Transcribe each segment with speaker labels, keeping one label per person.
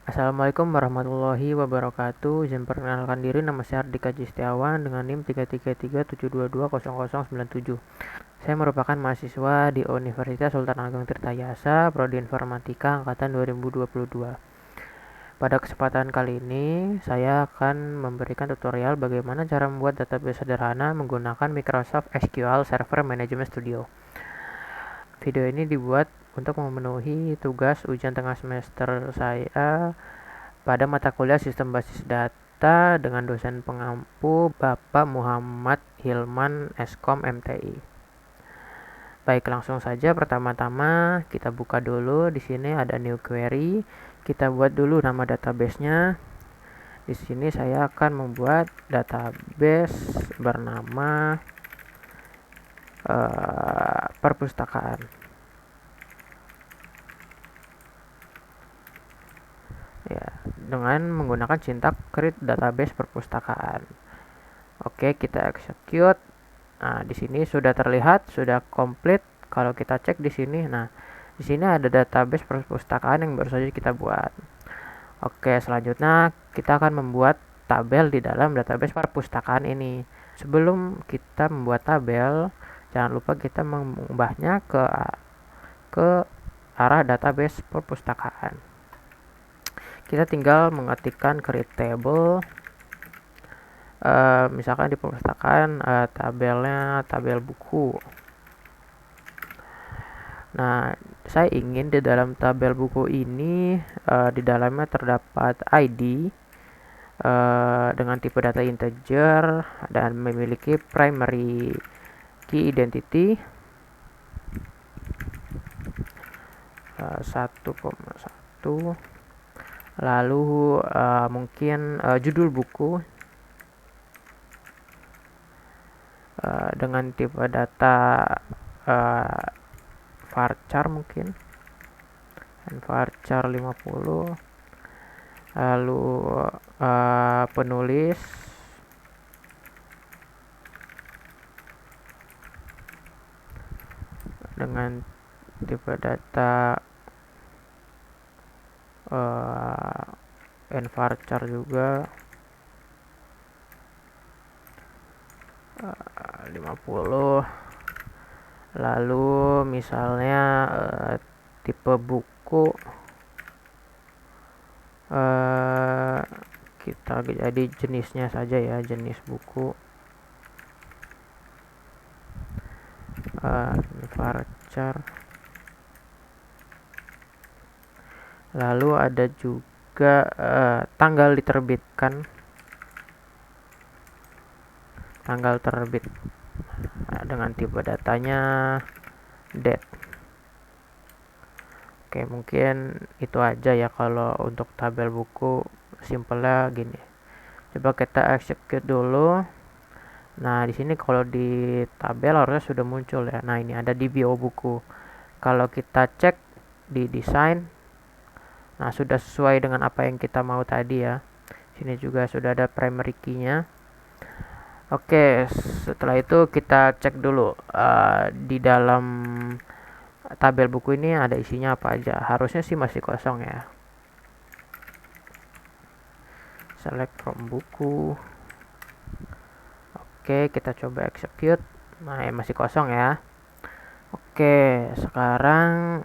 Speaker 1: Assalamualaikum warahmatullahi wabarakatuh. Izin perkenalkan diri, nama saya Ardika Jistiawan dengan NIM 33372200097. Saya merupakan mahasiswa di Universitas Sultan Ageng Tirtayasa, Prodi Informatika angkatan 2022. Pada kesempatan kali ini, saya akan memberikan tutorial bagaimana cara membuat database sederhana menggunakan Microsoft SQL Server Management Studio. Video ini dibuat untuk memenuhi tugas ujian tengah semester saya pada mata kuliah Sistem Basis Data dengan dosen pengampu Bapak Muhammad Hilman Eskom MTI. Baik, langsung saja. Pertama-tama kita buka dulu. Di sini ada new query. Kita buat dulu nama database-nya. Di sini saya akan membuat database bernama perpustakaan. Ya, dengan menggunakan sintak create database perpustakaan. Oke, kita execute. Nah, di sini sudah terlihat, sudah komplit. Kalau kita cek di sini, nah, di sini ada database perpustakaan yang baru saja kita buat. Oke, selanjutnya kita akan membuat tabel di dalam database perpustakaan ini. Sebelum kita membuat tabel, jangan lupa kita mengubahnya ke arah database perpustakaan. Kita tinggal mengetikkan create table. Misalkan di perpustakaan tabelnya tabel buku. Nah, saya ingin di dalam tabel buku ini di dalamnya terdapat ID dengan tipe data integer dan memiliki primary key identity 1,1. Lalu mungkin judul buku dengan tipe data varchar mungkin varchar 50. Lalu penulis dengan tipe data varchar juga 50. Lalu misalnya tipe buku kita jadi jenisnya saja ya, jenis buku varchar. Lalu ada juga tanggal diterbitkan, tanggal terbit dengan tipe datanya date. Oke, mungkin itu aja ya kalau untuk tabel buku, simpelnya gini. Coba kita execute dulu. Nah, di sini kalau di tabel harusnya sudah muncul ya. Nah, ini ada di bio buku. Kalau kita cek di desain, nah sudah sesuai dengan apa yang kita mau tadi ya. Sini juga sudah ada primary key-nya. Oke, setelah itu kita cek dulu di dalam tabel buku ini ada isinya apa aja. Harusnya sih masih kosong ya. Select from buku. Oke, kita coba execute. Nah, ya masih kosong ya. Oke, sekarang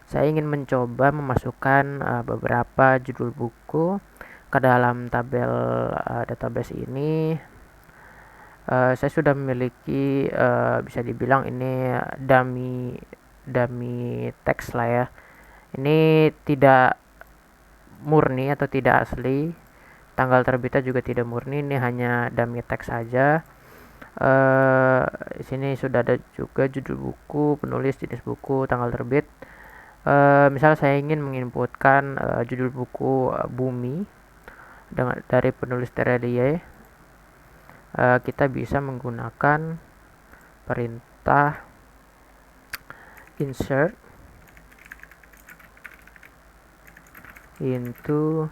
Speaker 1: saya ingin mencoba memasukkan beberapa judul buku ke dalam tabel database ini. Saya sudah memiliki bisa dibilang ini dummy teks lah ya. Ini tidak murni atau tidak asli. Tanggal terbitnya juga tidak murni, ini hanya dummy teks saja. Di sini sudah ada juga judul buku, penulis, jenis buku, tanggal terbit. Misal saya ingin menginputkan judul buku Bumi dari penulis Terelie, kita bisa menggunakan perintah insert into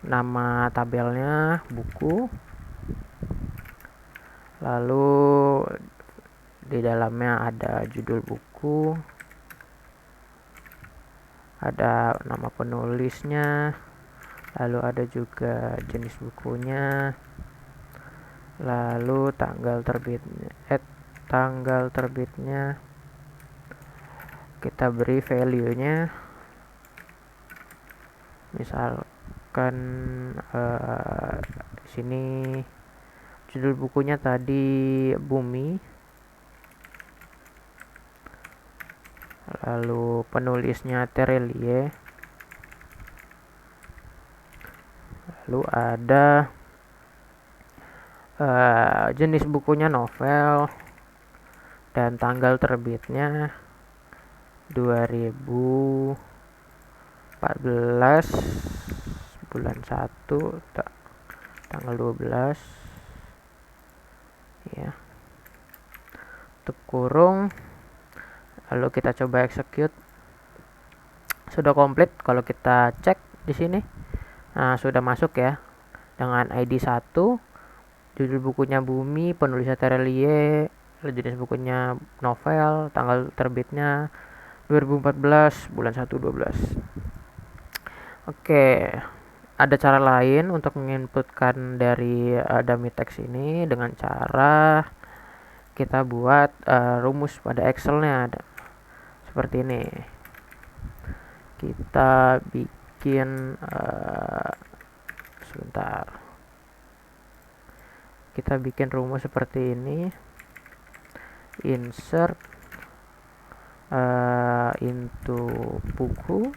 Speaker 1: nama tabelnya buku, lalu di dalamnya ada judul buku, ada nama penulisnya, lalu ada juga jenis bukunya, lalu tanggal terbitnya kita beri value-nya, misalkan sini judul bukunya tadi Bumi, lalu penulisnya Terelie, lalu ada jenis bukunya novel, dan tanggal terbitnya 2014 bulan 1 tanggal 12 ya, tutup kurung, lalu kita coba execute. Sudah komplit. Kalau kita cek di sini, nah sudah masuk ya, dengan ID 1, judul bukunya Bumi, penulisnya Terelie, jenis bukunya novel, tanggal terbitnya 2014 bulan 1 12. Oke, ada cara lain untuk menginputkan dari dummy text ini dengan cara kita buat rumus pada Excel-nya seperti ini. Kita bikin kita bikin rumus seperti ini. Insert into buku,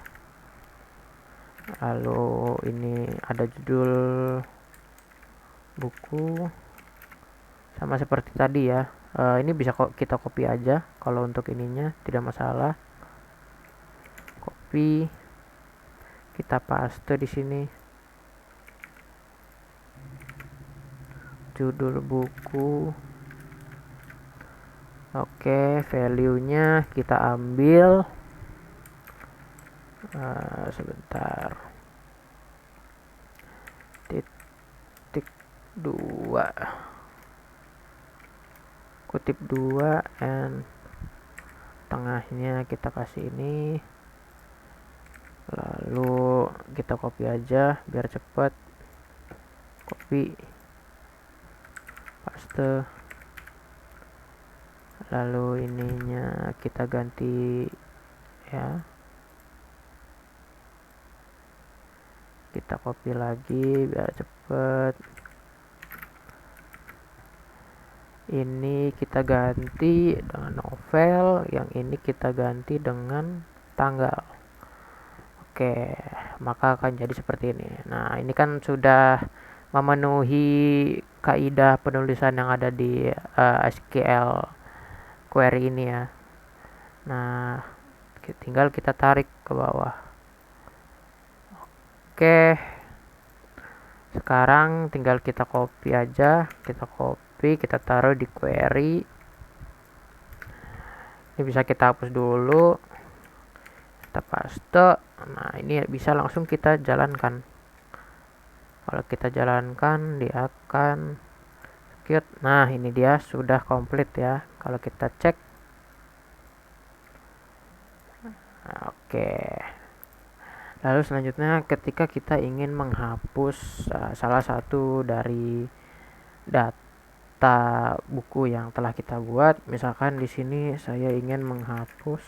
Speaker 1: lalu ini ada judul buku sama seperti tadi ya. Ini bisa kita copy aja, kalau untuk ininya tidak masalah. Copy, kita paste di sini judul buku. Oke, value-nya kita ambil sebentar, titik 2, kutip 2, and tengahnya kita kasih ini, lalu kita copy aja biar cepat. Copy, paste, lalu ininya kita ganti ya, kita copy lagi biar cepet. Ini kita ganti dengan novel, yang ini kita ganti dengan tanggal. Oke, maka akan jadi seperti ini. Nah, ini kan sudah memenuhi kaidah penulisan yang ada di SQL query ini ya. Nah, tinggal kita tarik ke bawah. Oke, sekarang tinggal kita copy aja, kita taruh di query. Ini bisa kita hapus dulu, kita paste. Nah, ini bisa langsung kita jalankan. Kalau kita jalankan, dia akan execute. Nah, ini dia sudah komplit ya. Kalau kita cek, oke. Lalu selanjutnya ketika kita ingin menghapus salah satu dari data buku yang telah kita buat, misalkan di sini saya ingin menghapus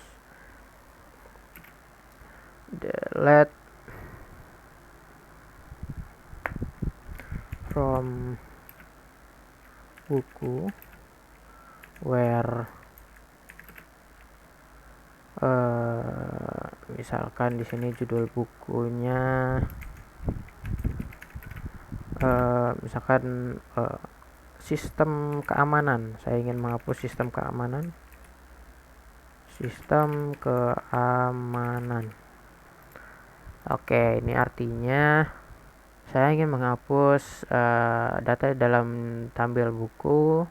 Speaker 1: delete from buku where misalkan di sini judul bukunya misalkan sistem keamanan. Saya ingin menghapus sistem keamanan. Oke, ini artinya saya ingin menghapus data dalam tampil buku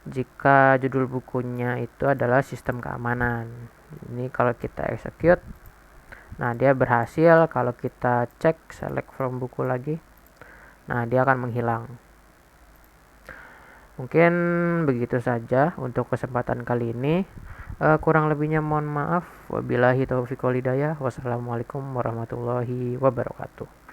Speaker 1: jika judul bukunya itu adalah sistem keamanan. Ini kalau kita execute, nah dia berhasil. Kalau kita cek select from buku lagi, nah dia akan menghilang. Mungkin begitu saja untuk kesempatan kali ini. Kurang lebihnya mohon maaf. Wabillahi taufiq wal hidayah. Wassalamualaikum warahmatullahi wabarakatuh.